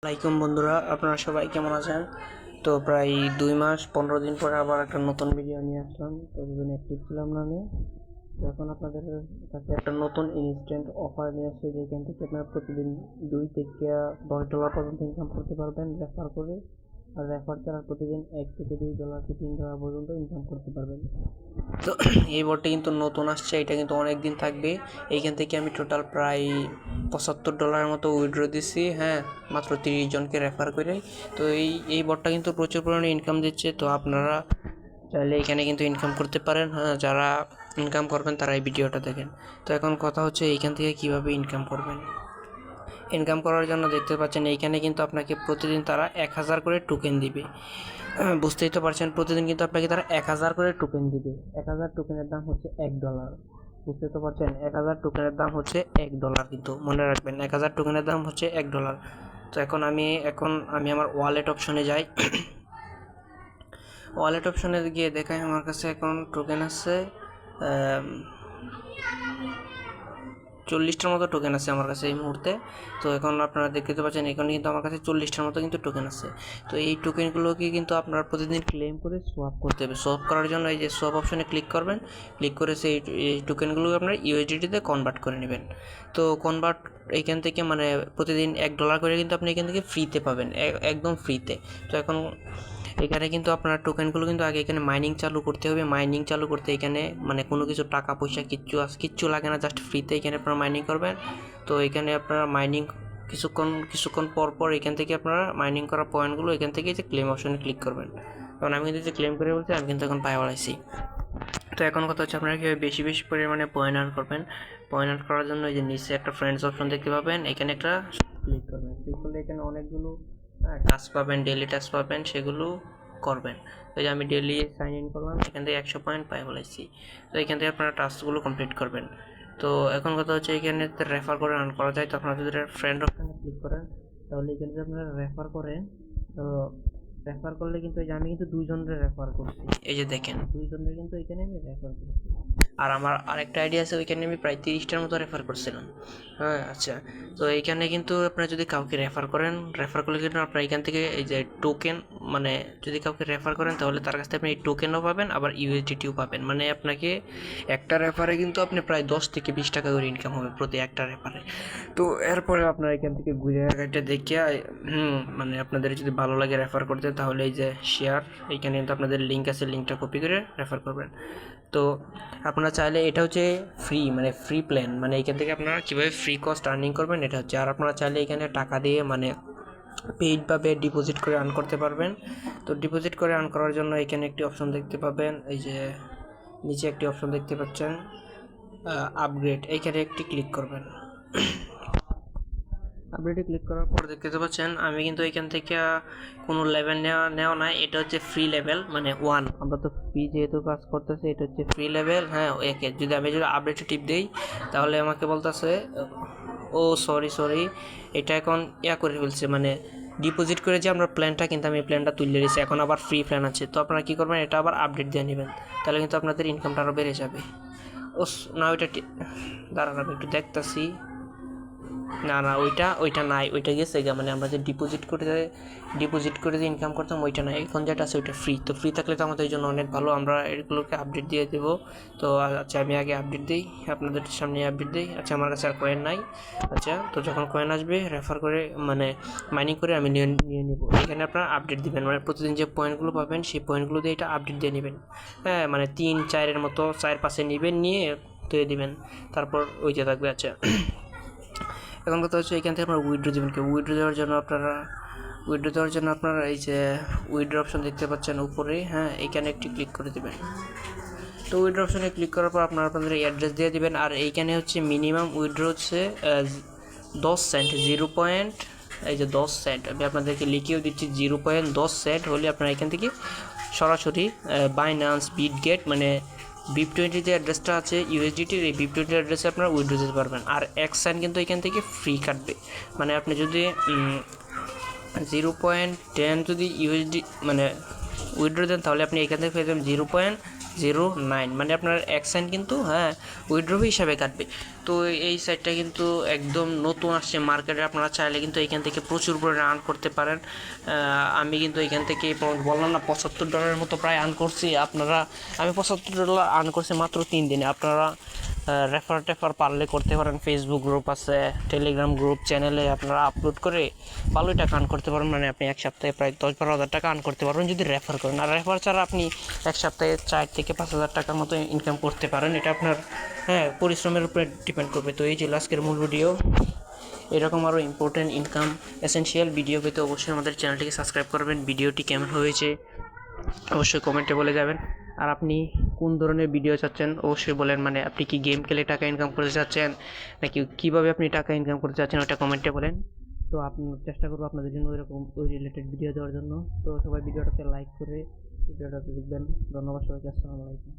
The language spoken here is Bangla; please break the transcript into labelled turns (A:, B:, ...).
A: আসসালামাইকুম বন্ধুরা, আপনারা সবাই কেমন আছেন? তো প্রায় 2 মাস 15 দিন পরে আবার একটা নতুন ভিডিও নিয়ে আসলাম। তো দুদিন অ্যাক্টিভ ছিলাম না আমি। তো এখন আপনাদের কাছে একটা নতুন ইনস্ট্যান্ট অফার নিয়ে আসছে, যেখান থেকে আপনারা প্রতিদিন $2 থেকে $10 পর্যন্ত ইনকাম করতে পারবেন রেফার করে। আর রেফার ছাড়া প্রতিদিন $1 থেকে $2 কি $3 পর্যন্ত ইনকাম করতে পারবেন। তো এই বোর্ডটা কিন্তু নতুন আসছে, এটা কিন্তু অনেক দিন থাকবে। এইখান থেকে আমি টোটাল প্রায় $75 মতো উইথড্র দিছি, হ্যাঁ, মাত্র 30 জনকে রেফার করে। তো এই বোর্ডটা কিন্তু প্রচুর পরিমাণে ইনকাম দিচ্ছে। তো আপনারা চাইলে এখানে কিন্তু ইনকাম করতে পারেন, হ্যাঁ, যারা ইনকাম করবেন তারা এই ভিডিওটা দেখেন। তো এখন কথা হচ্ছে এইখান থেকে কিভাবে ইনকাম করবেন। ইনকাম করার জন্য দেখতে পাচ্ছেন এইখানে কিন্তু আপনাকে প্রতিদিন তারা 1000 করে টোকেন দিবে। বুঝতেই তো পারছেন, প্রতিদিন কিন্তু আপনাকে তারা 1000 করে টোকেন দিবে। 1000 টোকেনের দাম হচ্ছে $1। বুঝতে তো পারছেন, 1000 টোকেনের দাম হচ্ছে $1, কিন্তু মনে রাখবেন 1000 টোকেনের দাম হচ্ছে $1। তো এখন আমি আমার ওয়ালেট অপশনে যাই। ওয়ালেট অপশনে গিয়ে দেখাই আমার কাছে এখন টোকেন আছে 40টার মতো টোকেন আছে আমার কাছে এই মুহূর্তে। তো এখন আপনারা দেখতে পাচ্ছেন এখানে কিন্তু আমার কাছে 40টার মতো কিন্তু টোকেন আছে। তো এই টোকেনগুলোকে কিন্তু আপনারা প্রতিদিন ক্লেম করে সোয়াপ করতে হবে। সোয়াপ করার জন্য এই যে সোয়াপ অপশনে ক্লিক করবেন, ক্লিক করে সেই টোকেনগুলো আপনারা ইউএসডিটিতে কনভার্ট করে নেবেন। তো কনভার্ট এইখান থেকে মানে প্রতিদিন $1 করে কিন্তু আপনি এখান থেকে ফ্রিতে পাবেন, একদম ফ্রিতে। তো এখন এখানে কিন্তু আপনার টোকেনগুলো কিন্তু আগে এখানে মাইনিং চালু করতে হবে। মাইনিং চালু করতে এখানে মানে কোনো কিছু টাকা পয়সা কিচ্ছু লাগে না, জাস্ট ফ্রিতে এখানে আপনারা মাইনিং করবেন। তো এখানে আপনারা মাইনিং কিছুক্ষণ পর এখান থেকে আপনারা মাইনিং করা পয়েন্টগুলো এখান থেকে যে ক্লেম অপশনে ক্লিক করবেন। কারণ আমি কিন্তু যে ক্লেম করে বলছি, আমি কিন্তু এখন পাই বাড়াইছি। তো এখন কথা হচ্ছে আপনারা কীভাবে বেশি পরিমাণে পয়েন্ট আর্ন করবেন। পয়েন্ট আর্ন করার জন্য এই যে নিচে একটা ফ্রেন্ডস অপশন দেখতে পাবেন, এখানে একটা ক্লিক করবেন। ক্লিক করলে এখানে অনেকগুলো টাস্ক পাবেন, ডেইলি টাস্ক পাবেন, সেগুলো করবেন। তো এই যে আমি ডেইলি সাইন ইন করলাম, এখান থেকে 100 পয়েন্ট পাই বলেছি। তো এখান থেকে আপনারা টাস্কগুলো কমপ্লিট করবেন। তো এখন কথা হচ্ছে এখানে রেফার করে আর্ন করা যায়। তো আপনারা যদি ফ্রেন্ড অপশনে ক্লিক করেন, তাহলে এখানে যদি আপনারা রেফার করেন, তো রেফার করলে কিন্তু এই যে আমি কিন্তু 2 জনের রেফার করছি, এই যে দেখেন 2 জনের কিন্তু এখানে আমি রেফার করছি। আর আমার আরেকটা আইডিয়া আছে, ওইখানে আমি প্রায় 30টার মতো রেফার করছিলাম, হ্যাঁ। আচ্ছা, তো এইখানে কিন্তু আপনারা যদি কাউকে রেফার করলে কিন্তু আপনার এখান থেকে এই যে টোকেন, মানে যদি কাউকে রেফার করেন তাহলে তার কাছ থেকে আপনি এই টোকেনও পাবেন, আবার ইউএসডিটিও পাবেন। মানে আপনাকে একটা রেফারে কিন্তু আপনি প্রায় 10 থেকে 20 টাকা করে ইনকাম হবে প্রতি একটা রেফারে। তো এরপরে আপনারা এখান থেকে ঘুরে একটা দেখিয়ে মানে আপনাদের যদি ভালো লাগে রেফার করতে, তাহলে এই যে শেয়ার, এইখানে কিন্তু আপনাদের লিঙ্ক আছে, লিঙ্কটা কপি করে রেফার করবেন। তো আপনারা চাইলে এটা হচ্ছে ফ্রি প্ল্যান, মানে এখান থেকে আপনারা কীভাবে ফ্রি কস্ট আর্নিং করবেন এটা হচ্ছে। আর আপনারা চাইলে এখানে টাকা দিয়ে মানে পেইডভাবে ডিপোজিট করে আর্ন করতে পারবেন। তো ডিপোজিট করে আর্ন করার জন্য এখানে একটি অপশন দেখতে পাবেন, এই যে নিচে একটি অপশন দেখতে পাচ্ছেন আপগ্রেড, এইখানে একটি ক্লিক করবেন। আপডেটে ক্লিক করার পর দেখতে পাচ্ছেন আমি কিন্তু এখান থেকে কোনো লেভেল নেওয়া নাই, এটা হচ্ছে ফ্রি লেভেল, মানে 1। আমরা তো ফ্রি যেহেতু কাজ করতেছি, এটা হচ্ছে ফ্রি লেভেল, হ্যাঁ। একে যদি আপডেটে টিপ দিই, তাহলে আমাকে বলতেছে ও সরি, এটা এখন করে ফেলছে, মানে ডিপোজিট করে যে আমরা প্ল্যানটা, কিন্তু আমি প্ল্যানটা তুলে দিয়েছি, এখন আবার ফ্রি প্ল্যান আছে। তো আপনারা কী করবেন, এটা আবার আপডেট দিয়ে নেবেন, তাহলে কিন্তু আপনাদের ইনকামটা আরও বেড়ে যাবে। না, ওইটা দাঁড়ান আমি একটু দেখতেছি। না, ওইটা নাই, ওইটা গেছে গা, মানে আমরা যে ডিপোজিট করে যে ইনকাম করতাম ওইটা নাই, এখন যেটা আছে ওইটা ফ্রি। তো ফ্রি থাকলে তো আমাদের জন্য অনেক ভালো, আমরা এগুলোকে আপডেট দিয়ে দেবো। তো আচ্ছা, আমি আগে আপডেট দিই, আপনাদের সামনে আপডেট দিই। আচ্ছা, আমার কাছে আর কয়েন নাই। আচ্ছা, তো যখন কয়েন আসবে রেফার করে মানে মাইনিং করে আমি নিয়ে নেব। এখানে আপনারা আপডেট দিবেন, মানে প্রতিদিন যে পয়েন্টগুলো পাবেন সেই পয়েন্টগুলো দিয়ে এটা আপডেট দিয়ে নেবেন, হ্যাঁ। মানে 3-4 মতো 4-5 নেবেন, নিয়ে দিয়ে দিবেন, তারপর ওই যে থাকবে। আচ্ছা, এখন কথা হচ্ছে এখান থেকে আপনারা উইথড্র দেবেন। উইথড্র দেওয়ার জন্য আপনারা এই যে উইথড্র অপশন দেখতে পাচ্ছেন উপরে, হ্যাঁ, এখানে একটি ক্লিক করে দেবেন। তো উইথড্র অপশনে ক্লিক করার পর আপনাদের অ্যাড্রেস দিয়ে দেবেন। আর এইখানে হচ্ছে মিনিমাম উইথড্র হচ্ছে 10 সেন্ট, 0. এই যে 10 সেন্ট আমি আপনাদেরকে লিখেও দিচ্ছি, 0.10 সেন্ট হলে আপনারা এখান থেকে সরাসরি বাইন্যান্স, বিটগেট, মানে BIP20 যে অ্যাড্রেসটা আছে ইউএসডিটির, এই BIP20 অ্যাড্রেসে আপনারা উইথড্র দিতে পারবেন। আর 1 সেন্ট কিন্তু এখান থেকে ফ্রি কাটবে, মানে আপনি যদি 0.10 যদি ইউএসডি মানে উইথড্র দেন, তাহলে আপনি এখান থেকে পেয়ে যাবেন 0.09, মানে আপনার 1 সেন্ট কিন্তু উইথড্র হিসাবে কাটবে। তো এই সাইটটা কিন্তু একদম নতুন আসছে মার্কেটে, আপনারা চাইলে কিন্তু এখান থেকে প্রচুর পরিমাণে আর্ন করতে পারেন। আমি কিন্তু এখান থেকে বললাম না $75 মতো প্রায় আর্ন করছি। আমি $75 আর্ন করছি মাত্র 3 দিনে। আপনারা রেফার পারলে করতে পারেন। ফেসবুক গ্রুপ আছে, টেলিগ্রাম গ্রুপ চ্যানেলে আপনারা আপলোড করে ভালোই টাকা আর্ন করতে পারেন। মানে আপনি এক সপ্তাহে প্রায় 10-12 হাজার টাকা আর্ন করতে পারবেন যদি রেফার করেন। আর রেফার ছাড়া আপনি এক সপ্তাহে 4 থেকে 5 হাজার টাকার মতো ইনকাম করতে পারেন। এটা আপনার পরিশ্রমের উপরে ডিপেন্ড করবে। তো এই যে আজকের মূল ভিডিও। এরকম আরও ইম্পর্টেন্ট ইনকাম এসেনশিয়াল ভিডিও পেতে অবশ্যই আমাদের চ্যানেলটিকে সাবস্ক্রাইব করবেন। ভিডিওটি কেমন হয়েছে অবশ্যই কমেন্টে বলে যাবেন। আর আপনি কোন ধরনের ভিডিও চাচ্ছেন অবশ্যই বলেন। মানে আপনি কি গেম খেলে টাকা ইনকাম করতে চাচ্ছেন, নাকি কীভাবে আপনি টাকা ইনকাম করতে চাচ্ছেন, ওটা কমেন্টে বলেন। তো চেষ্টা করবো আপনাদের জন্য এরকম ওই রিলেটেড ভিডিও দেওয়ার জন্য। তো সবাই ভিডিওটাতে লাইক করে ভিডিওটাতে দেখবেন। ধন্যবাদ সবাইকে, আসসালামু আলাইকুম।